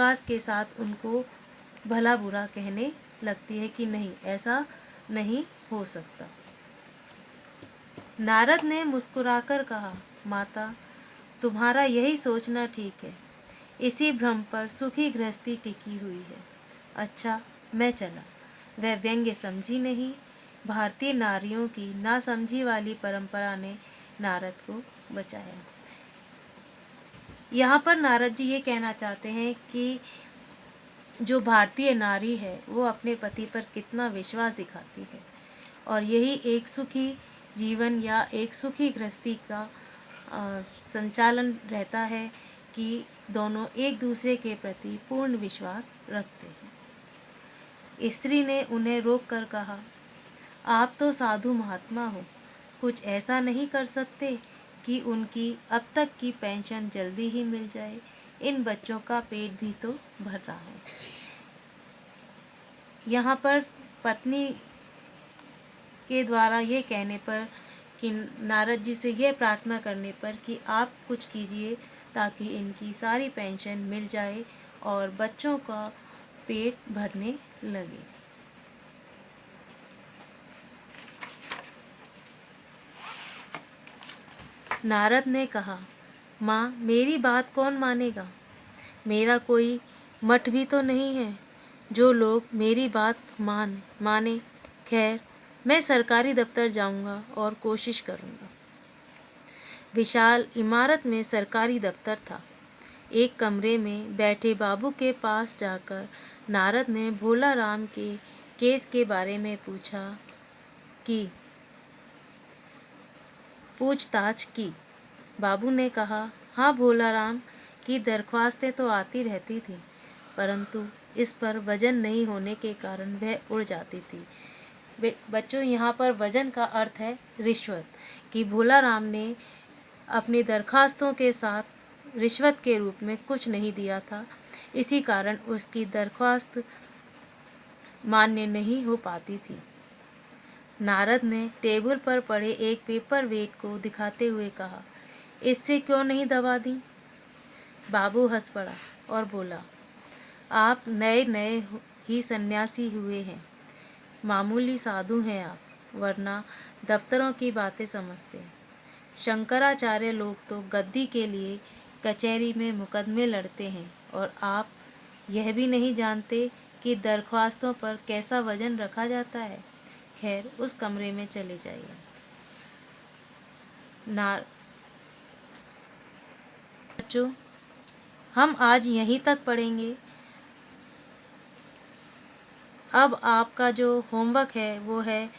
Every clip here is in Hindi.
विश्वास के साथ उनको भला बुरा कहने लगती है कि नहीं, ऐसा नहीं हो सकता। नारद ने मुस्कुराकर कहा, माता, तुम्हारा यही सोचना ठीक है। इसी भ्रम पर सुखी गृहस्थी टिकी हुई है। अच्छा, मैं चला। वह व्यंग्य समझी नहीं। भारतीय नारियों की नासमझी वाली परंपरा ने नारद को बचाया। यहाँ पर नारद जी ये कहना चाहते हैं कि जो भारतीय नारी है वो अपने पति पर कितना विश्वास दिखाती है, और यही एक सुखी जीवन या एक सुखी गृहस्थी का संचालन रहता है कि दोनों एक दूसरे के प्रति पूर्ण विश्वास रखते हैं। स्त्री ने उन्हें रोककर कहा, आप तो साधु महात्मा हो, कुछ ऐसा नहीं कर सकते कि उनकी अब तक की पेंशन जल्दी ही मिल जाए? इन बच्चों का पेट भी तो भर रहा है। यहाँ पर पत्नी के द्वारा ये कहने पर कि नारद जी से यह प्रार्थना करने पर कि आप कुछ कीजिए ताकि इनकी सारी पेंशन मिल जाए और बच्चों का पेट भरने लगे। नारद ने कहा, माँ, मेरी बात कौन मानेगा? मेरा कोई मठ भी तो नहीं है जो लोग मेरी बात माने। खैर, मैं सरकारी दफ्तर जाऊंगा और कोशिश करूंगा। विशाल इमारत में सरकारी दफ्तर था। एक कमरे में बैठे बाबू के पास जाकर नारद ने भोला राम के केस के बारे में पूछताछ की। बाबू ने कहा, हाँ, भोला राम की दरख्वास्तें तो आती रहती थीं, परंतु इस पर वजन नहीं होने के कारण वह उड़ जाती थी। बच्चों, यहाँ पर वजन का अर्थ है रिश्वत, कि भोला राम ने अपनी दरखास्तों के साथ रिश्वत के रूप में कुछ नहीं दिया था, इसी कारण उसकी दरख्वास्त मान्य नहीं हो पाती थी। नारद ने टेबल पर पड़े एक पेपर वेट को दिखाते हुए कहा, इससे क्यों नहीं दबा दी? बाबू हंस पड़ा और बोला, आप नए ही सन्यासी हुए हैं, मामूली साधु हैं आप, वरना दफ्तरों की बातें समझते हैं। शंकराचार्य लोग तो गद्दी के लिए कचहरी में मुकदमे लड़ते हैं, और आप यह भी नहीं जानते कि दरख्वास्तों पर कैसा वजन रखा जाता है। खैर, उस कमरे में चले जाइए। बच्चों, हम आज यहीं तक पढ़ेंगे। अब आपका जो होमवर्क है वो है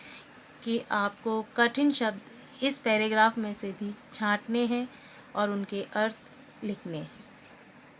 कि आपको कठिन शब्द इस पैराग्राफ में से भी छांटने हैं और उनके अर्थ लिखने हैं।